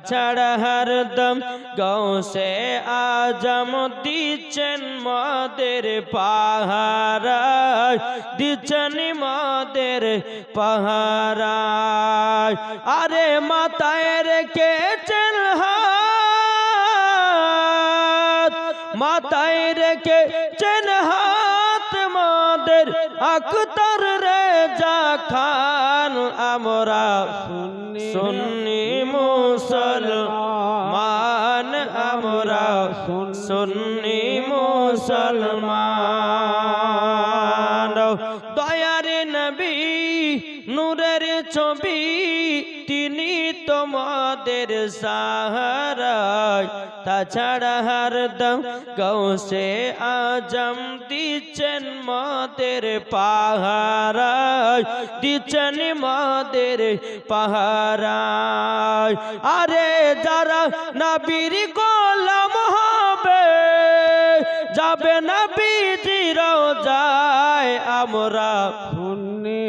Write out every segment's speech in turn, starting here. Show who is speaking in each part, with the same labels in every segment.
Speaker 1: ছাড়া হরদম গৌসে আজম দিচ্ছেন মদের পাহারা, দিচ্ছেন মদের পাহারা। আরে মাথায় রেখেছেন হাত, মাথায় রেখেছেন হাত মদের আখতার রেজা খান। আমরা সুন্নি মুসলমান, আমরা সুন্নি মুসলমান। দয়ার নবী নূরের ছবি, তিনি তোমাদের সাহারা। তাছাড়া হরদম গৌসে আজম দিচ্ছেন মদের পাহারা, দিচ্ছেন মদের পাহারা। আরে যারা নবীর গোলাম হবে, যাবে নবীজি রওজায়। আমরা সুন্নি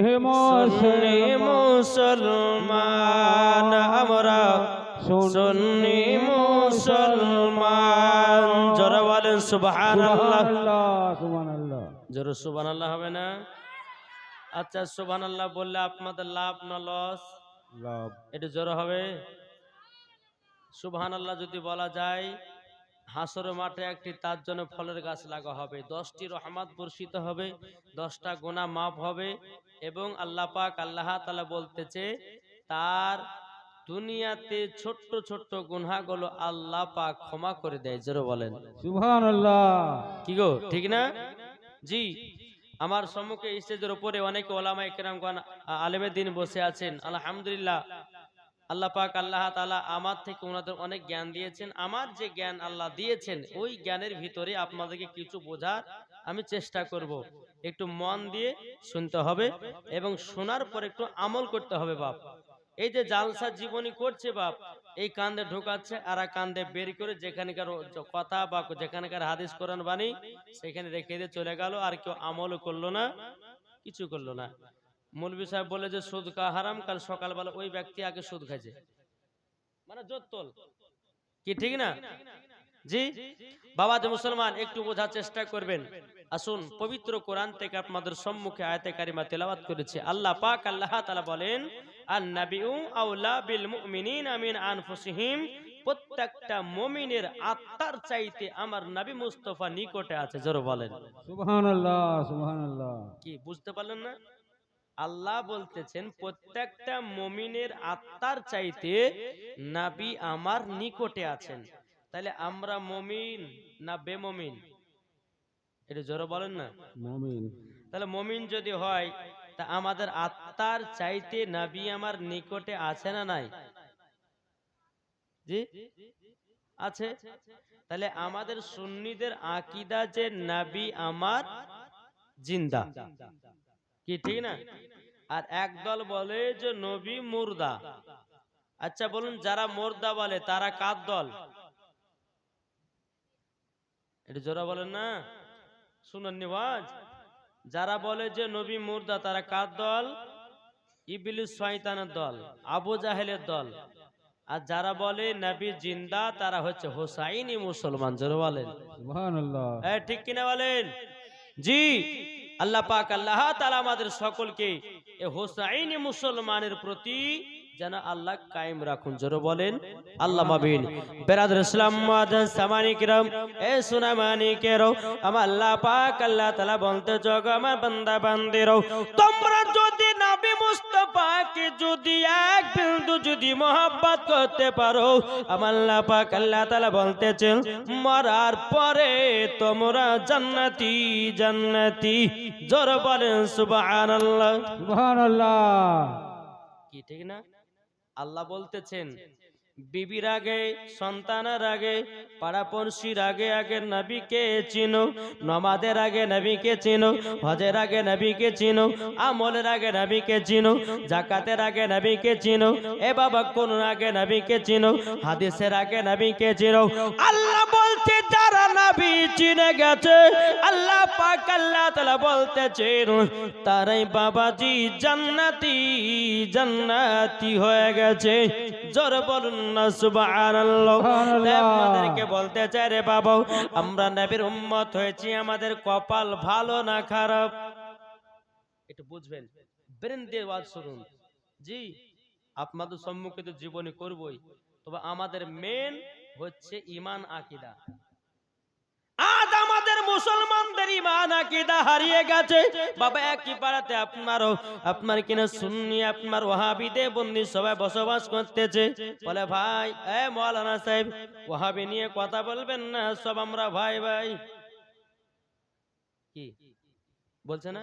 Speaker 1: মুসলমান, আমরা সুন্নি মুসলমান। জোরে বলেন সুবহানাল্লাহ। জোরে সুবহানাল্লাহ হবে না? আচ্ছা, সুবহানাল্লাহ বললে আপনাদের লাভ না লস? লাভ। এটা জোরে হবে। সুবহানাল্লাহ যদি বলা যায়, হাসরের মাঠে একটি তার জন্য ফলের গাছ লাগা হবে, 10টি রহমত বর্ষিত হবে, 10টা গুনাহ মাফ হবে। এবং আল্লাহ পাক আল্লাহ তাআলা বলতেছে তার দুনিয়াতে ছোট্ট ছোট্ট গুনাহগুলো আল্লাহ পাক ক্ষমা করে দেয়। জোরে বলেন
Speaker 2: সুবহানাল্লাহ।
Speaker 1: কি গো, ঠিক না? জি, আমার সম্মুখে স্টেজের উপরে অনেক ওলামায়ে কেরামগণ আলেমে দ্বীন বসে আছেন। আলহামদুলিল্লাহ, আল্লাহ পাক আল্লাহ তাআলা আমার থেকে ওনাদের অনেক জ্ঞান দিয়েছেন। আমার যে জ্ঞান আল্লাহ দিয়েছেন, ওই জ্ঞানের ভিতরে আপনাদেরকে কিছু বোঝার আমি চেষ্টা করব। একটু মন দিয়ে শুনতে হবে এবং শোনার পর একটু আমল করতে হবে। বাপ, এই যে জালসা জীবনী করছে বাপ, এই কান্দে ঢোকাচ্ছে আর কান্দে বের করে যেখানকার কথা বা যেখানকার হাদিস কোরআন বাণী সেখানে রেখে দিয়ে চলে গেল, আর কেউ আমলও করলো না, কিছু করলো না। মৌলভী সাহেব বলে যে সুদ কা হারাম, কাল সকালবেলা ওই ব্যক্তি আগে সুদ খাইছে, মানে জোত্তল কি, ঠিক না? জি বাবা, যে মুসলমান একটু বোঝার চেষ্টা করবেন। আসুন পবিত্র কোরআন থেকে আপনাদের সম্মুখে আয়াতে কারিমা তেলাওয়াত করেছে। আল্লাহ পাক আল্লাহ তাআলা বলেন, আন-নাবিয়্যু আওলা বিল মুমিনিনা মিন আনফুসিহিম, প্রত্যেকটা মুমিনের আত্মার চাইতে আমার নবী মুস্তাফা নিকটে আছে। জোরে বলেন
Speaker 2: সুবহানাল্লাহ, সুবহানাল্লাহ।
Speaker 1: কি বুঝতে পারলেন না? আল্লাহ বলতেছেন প্রত্যেকটা মুমিনের আত্মার চাইতে নবী আমার নিকটে আছেন। তাহলে আমরা মুমিন না বেমুমিন? এটা জোরে বলেন না।
Speaker 2: মুমিন।
Speaker 1: তাহলে মুমিন যদি হয়, তা আমাদের আত্মার চাইতে নবী আমার নিকটে আছে না নাই? জি আছে। তাহলে আমাদের সুন্নিদের আকীদা যে নবী আমার জিন্দা, কি ঠিক না? আর একদল বলে যে নবী মুর্দা। আচ্ছা বলুন, যারা মুর্দা বলে তারা কার দল? এটা জোরা বলেন না, শুনুন নিওয়াজ। যারা বলে যে নবী মুর্দা তারা কার দল? ইবলিস শয়তানের দল, আবু জাহেলের দল। আর যারা বলে নবী জিন্দা তারা হচ্ছে হোসাইনি মুসলমান। জোরে বলেন
Speaker 2: সুবহানাল্লাহ।
Speaker 1: ঠিক কিনা বলেন? জি, আল্লাহ পাক আল্লাহ তাআলা আমাদের সকলকে এই হোসাইনি মুসলমানের প্রতি যেন আল্লাহ কায়েম রাখুন। জোরে বলেন আল্লাহ মাবিন। বেরাদর ইসলাম মুআজ্জাজ সামানি কিরাম, এ সুনামানি কেরো, আমার আল্লাহ পাক আল্লাহ তাআলা বলতে, জগ আমার বান্দা বান্দিরো, তোমরা যদি নবী মুস্তাফাকে যদি এক বিন্দু যদি মহব্বত করতে পারো, আমার আল্লাহ পাক আল্লাহ তাআলা বলতেছেন মরার পরে তোমরা জান্নাতি জান্নাতি। জোরে বলেন সুবহানাল্লাহ,
Speaker 2: সুবহানাল্লাহ।
Speaker 1: কি ঠিক না? আল্লাহ বলতেছেন বিবির আগে, সন্তানের আগে, পাড়াপড়শির আগে আগে নবীকে চিনো, নামাজের আগে নবীকে চিনো, হজের আগে নবীকে চিনো, আমলের আগে নবীকে চিনো, যাকাতের আগে নবীকে চিনো, এ বাবা কোন আগে নবীকে চিনো, হাদিসের আগে নবীকে চিনো। আল্লাহ বলতে যারা নবী চিনে গেছে, আল্লাহ পাক আল্লাহ তাআলা বলতেছেন তারাই বাবাজি জান্নাতি জান্নাতি হয়ে গেছে। জোরে বলুন না সুবহানাল্লাহ।
Speaker 2: সুবহানাল্লাহ।
Speaker 1: আপনাদেরকে বলতে চাই রে বাবা, আমরা নবীর উম্মত হয়েছি, আমাদের কপাল ভালো না খারাপ একটু বুঝবেন, ব্রেন দিয়ে ওয়াজ শুনুন। জি, আপনাদের সম্মুখে তো জীবনী করবই, তবে আমাদের মেন হচ্ছে ঈমান আকীদা। আজ আমাদের মুসলমানদের ঈমান আকীদা হারিয়ে গেছে বাবা। একই পাড়াতে আপনার কিনা সুন্নি, আপনার ওয়াহাবিদে বন্দি সবাই বসবাস করতেছে। বলে ভাই এ মাওলানা সাহেব, ওয়াহাবি নিয়ে কথা বলবেন না, সব আমরা ভাই ভাই। কি বলছে না?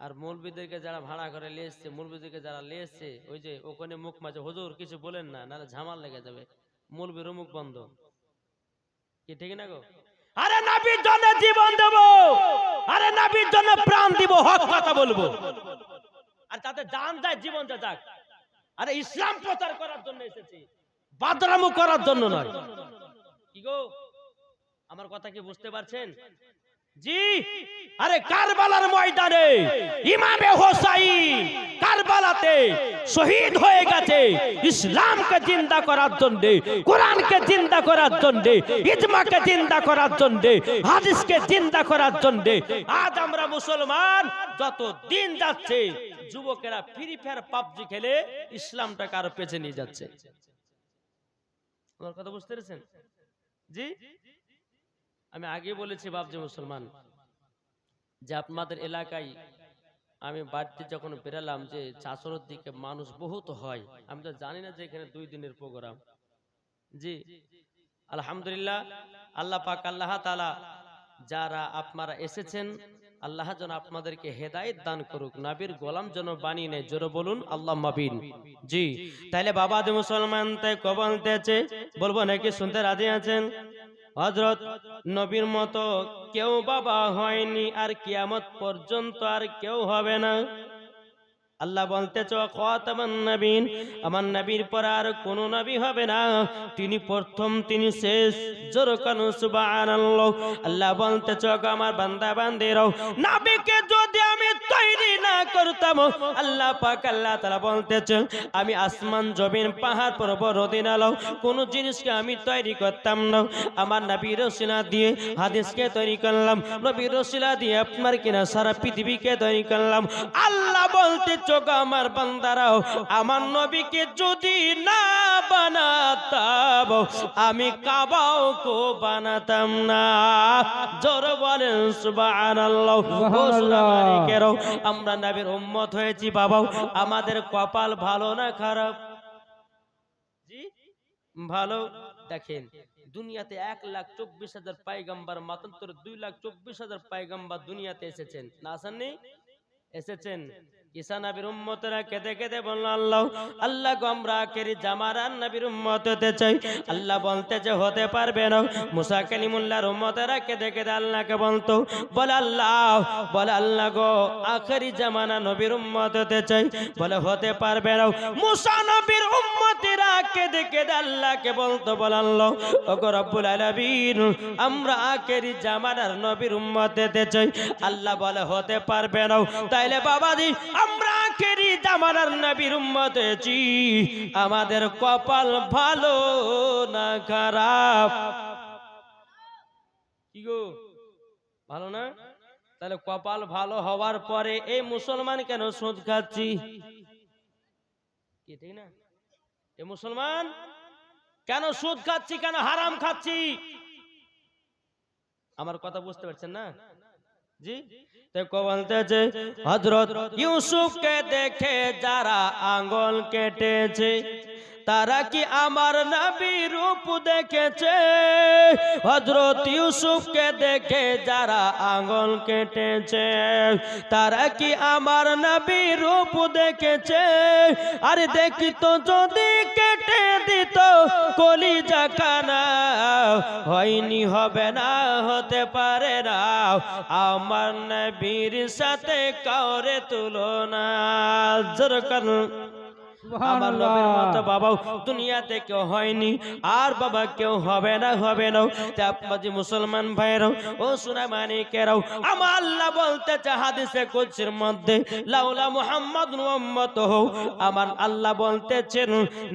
Speaker 1: আর মৌলবীদেরকে যারা ভাড়া করে নিয়ে এসছে, মৌলবীদেরকে যারা নিয়ে এসছে, ওই যে ওখানে মুখ মাঝে হুজুর কিছু বলেন না, নাহলে ঝামাল লেগে যাবে, মৌলবীর মুখ বন্ধ। কি ঠিক না গো? আরে নবীর জন্য জীবন দেব, আরে নবীর জন্য প্রাণ দিব, হক কথা বলবো। আর তাতে জান যায়, জীবন যা যাক। আরে ইসলাম প্রচার করার জন্য এসেছি, বাদরামু করার জন্য নয়। কি গো, আমার কথা কি বুঝতে পারছেন? জি, আরে কারবালার ময়দানে ইমামে হোসাইন কারবালাতে শহীদ হয়ে গেছে ইসলামকে জিন্দা করার জন্য, কোরআনকে জিন্দা করার জন্য, ইজমাকে জিন্দা করার জন্য, হাদিসকে জিন্দা করার জন্য। আজ আমরা মুসলমান যত দিন যাচ্ছে, যুবকেরা ফ্রি ফায়ার পাবজি খেলে ইসলামটাকে আরো পেছে নিয়ে যাচ্ছে। আমার কথা বুঝতে পেরেছেন? জি, আমি আগে বলেছি বাবজি মুসলমান, যে আপনাদের এলাকায় আমি বাড়িতে যখন বেরালাম, যে চাষরের দিকে মানুষ বহুত হয়, আমি তো জানি না যে এখানে 2 দিনের প্রোগ্রাম। জি, আলহামদুলিল্লাহ, আল্লাহ পাক আল্লাহ তাআলা যারা আপনারা এসেছেন, আল্লাহ যেন আপনাদেরকে হেদায়েত দান করুক, নবীর গোলাম যেন বানিয়ে নেয়। জোরে বলুন আল্লাহুম্মা আমিন। জি, তাইলে বাবা দে মুসলমান তাই কবলতেছে, বলবো নাকি শুনতে রাজি আছেন? হযরত নবীর মতো কেউ বাবা হয়নি, আর কিয়ামত পর্যন্ত আর কেউ হবে না। আল্লাহ বলতেছে খাতামান নবীন, আমার নবীর পর আর কোন নবী হবে না, তিনি প্রথম, তিনি শেষ। জোরে কানু সুবহানাল্লাহ। আল্লাহ বলতেছে আমার বান্দা বান্দিরাও, নবীকে যদি আমি তৈরি না করতাম, আল্লাহ পাক আল্লাহ তাআলা বলতেছে আমি আসমান জমিন পাহাড় পর্বত নদী নালা কোন জিনিসকে আমি তৈরি করতাম না, আমার নবীর রসিলা দিয়ে হাদিসকে তৈরি করলাম, নবীর রসিলা দিয়ে আপনার কিনা সারা পৃথিবীকে তৈরি করলাম। আল্লাহ বলতে আমার বান্দারাও, আমার নবীকে যদি না বানাতাম, আমি কাবাও কো বানাতাম না। জোরে বলেন সুবহানাল্লাহ। আমরা নবীর উম্মত হয়েছি বাবা, আমাদের কপাল ভালো না খারাপ? জি ভালো। দেখেন দুনিয়াতে 1,24,000 পয়গম্বর, মাত্র 2,24,000 পয়গম্বর দুনিয়াতে এসেছেন, না আসেননি? এসেছেন। ঈসা নবীর উম্মতরা কেঁদে কেঁদে বলল আল্লাহ, আল্লাহ গো আমরা আখেরি জামানার নবীর উম্মত হতে চাই। আল্লাহ বলতে যে হতে পারবে না। মুসা কালিমুল্লাহর উম্মতরা কেঁদে কেঁদে আল্লাহকে বলতো, বলে আল্লাহ গো আখেরি জামানা নবীর উম্মত হতে চাই। বলে হতে পারবে না। মুসা নবীর উম্মতেরা কেঁদে কেঁদে আল্লাহকে বলতো, বলে আল্লাহ ওগো রব্বুল আলামিন আমরা আখেরি জামানার নবীর উম্মত হতে চাই। আল্লাহ বলে হতে পারবে না। তাইলে বাবাজি আমরা আখেরি জামানার নবীর উম্মত হয়েছি, আমাদের কপাল ভালো না খারাপ? কি গো, ভালো না? তাহলে কপাল ভালো হওয়ার পরে এই মুসলমান কেন সুদ খাচ্ছি? কি ঠিক না? এই মুসলমান কেন সুদ খাচ্ছি, কেন হারাম খাচ্ছি? আমার কথা বুঝতে পারছেন না? জি, বলতেছে হযরত ইউসুফকে দেখে যারা আঙ্গুল কেটেছে, তারা কি আমার নবীর রূপ দেখেছে? হযরত ইউসুফকে দেখে যারা আঙ্গুল কেটেছে, তারা কি আমার নবীর রূপ দেখেছে? আরে দেখিতো যদি কেটে দিত কলিজা কানা, হয়নি হবে না হতে পারে না আমার নবীর সাথে কাউরে তুলনা। আমার নবীর মতো বাবাও দুনিয়াতে কেউ হয়নি, আর বাবা কেউ হবে না, হবে না। আপনাদের মুসলমান ভাইরাও ও সোনা মানিকেরাও, আমার আল্লাহ বলতেছে হাদিসে কুদসির মধ্যে, লাউলা মুহাম্মাদুন ওয়া উম্মাতুহু, আমার আল্লাহ বলতেছেন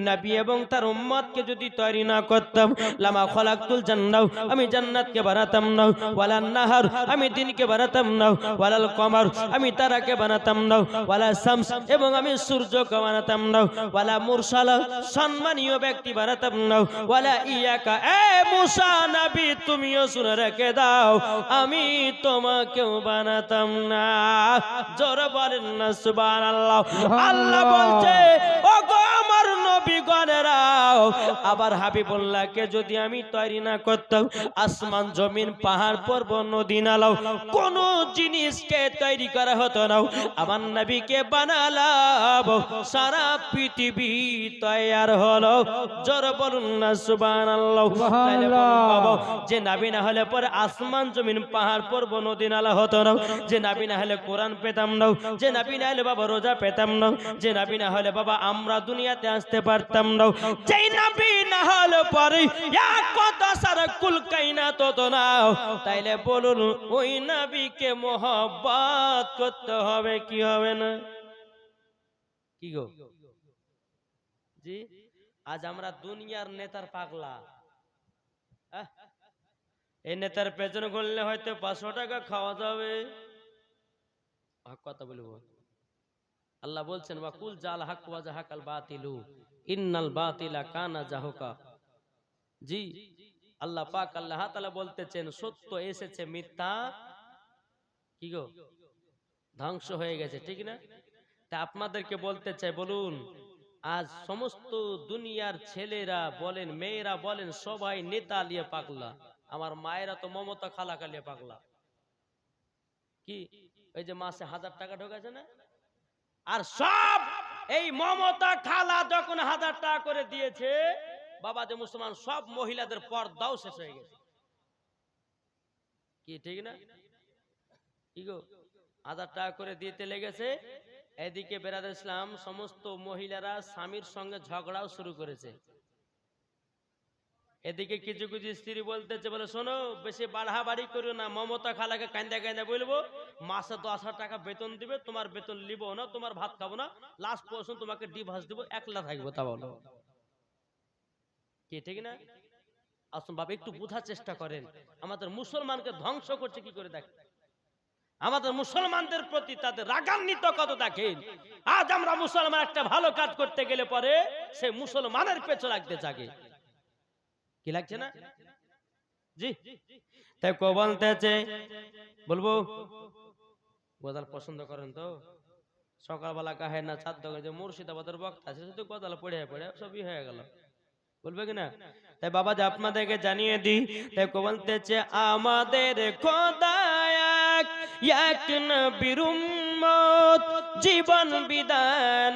Speaker 1: নবী এবং তার উম্মতকে যদি তৈরি না করতাম, লামা খলাকতুল জান্নাহ, আমি জান্নাতকে বানাতাম না, ওয়ালান নাহার, আমি দিনকে বানাতাম না, ওয়ালাল কমার, আমি তারাকে বানাতাম না, ওয়ালা শামস, এবং আমি সূর্যকে বানাতাম না, ওয়ালা মুরসালা, সম্মানীয় ব্যক্তি বানাতাম না, ওয়ালা ইয়াকা, এ মুসা নবী তুমিও শুনে রেখে দাও, আমি তোমাকেও বানাতাম না। জোরে বলেন না সুবহানাল্লাহ। আল্লাহ বলছে ওগো আমার নবীগণেরাও, আবার হাবিবুল্লাহকে যদি আমি তৈরি না করতাম, আসমান জমিন পাহাড় পর্বত নদী নালা কোন জিনিসকে তৈরি করা হতো না, আমার নবীকে বানালাম, সারা পৃথিবী তৈয়ার হলো। জোরে বলুন না সুবহানাল্লাহ। তাইলে বলুন বাবা, যে নবী না হলে পরে আসমান জমিন পাহাড় পর্বত নদী নালা হতো না, যে নবী না হলে কোরআন পেতাম না, যে নবী না হলে বাবা রোজা পেতাম না, যে নবী না হলে বাবা আমরা দুনিয়াতে আসতে পারতাম না, যেই নবী না হলে পরে এক কথা সারা কুল কায়নাত হতো না। তাইলে বলুন ওই নবীকে মোহাব্বত করতে হবে কি হবে না? কি গো জি, আজ আমরা দুনিয়ার নেতার পাগলা। এই নেতার পেছনে ঘুরলে হয়তো 500 টাকা খাওয়া যাবে, কথা বলবো। আল্লাহ বলছেন ওয়াকুল জাল হক ওয়া জাহাকাল বাতিলু ইন্নাল বাতিলা কানা জাহুকা। জি, আল্লাহ পাক আল্লাহ তাআলা বলতেছেন সত্য এসেছে, মিথ্যা কি গো ধ্বংস হয়ে গেছে, ঠিক না? তা আপনাদেরকে বলতে চাই, বলুন আজ সমস্ত দুনিয়ার ছেলেরা বলেন মেয়েরা বলেন সবাই নেতা লিয়ে পাগলা। আমার মায়েরা তো মমতা খালাকা লিয়ে পাগলা। কি ওই যে মাসে 1000 টাকা ঢোকাছে না, আর সব এই মমতা খালা যখন 1000 টাকা করে দিয়েছে, বাবা যে মুসলমান সব মহিলাদের পর্দাও শেষ হয়ে গেছে। কি ঠিক না? কি গো 1000 টাকা করে দিতে লেগেছে, এদিকে বেরাদর ইসলাম সমস্ত মহিলারা স্বামীর সঙ্গে ঝগড়াও শুরু করেছে। এদিকে কিছু কিছু স্ত্রী বলতেছে, বলে শোনো বেশি বাড়াবাড়ি করো না, মমতা খালাকে কান্দা কান্দা বলবো মাসে 10,000 টাকা বেতন দিবে, তোমার বেতন লিবো না, তোমার ভাত খাবো না, লাস্ট পর্যন্ত তোমাকে ডিভোর্স দিব, একলা থাকবো। তা বলো কি ঠিক না? আসুন বাবা একটু বোঝার চেষ্টা করেন, আমাদের মুসলমানকে ধ্বংস করছে কি করে দেখেন, আমাদের মুসলমানদের প্রতি তাদের রাগান্বিত কত দেখেন। আজ আমরা মুসলমান একটা ভালো কাজ করতে গেলে পরে সে মুসলমানের পেছনে লাগতে জাগে, কি লাগছে না? জি, তাই কো বলতেছে, বলবো গজাল পছন্দ করেন তো? সকালবেলা কাহে না ছাদ যে মুর্শিদাবাদের বক্তা আছে, শুধু গজাল পড়ে পড়ে সবই হয়ে গেল, বলবে কিনা? তাই বাবা যে আপনাদেরকে জানিয়ে দিই, তাই কো বলতেছে আমাদের খোদা এক নবীর উম্মত, জীবন বিধান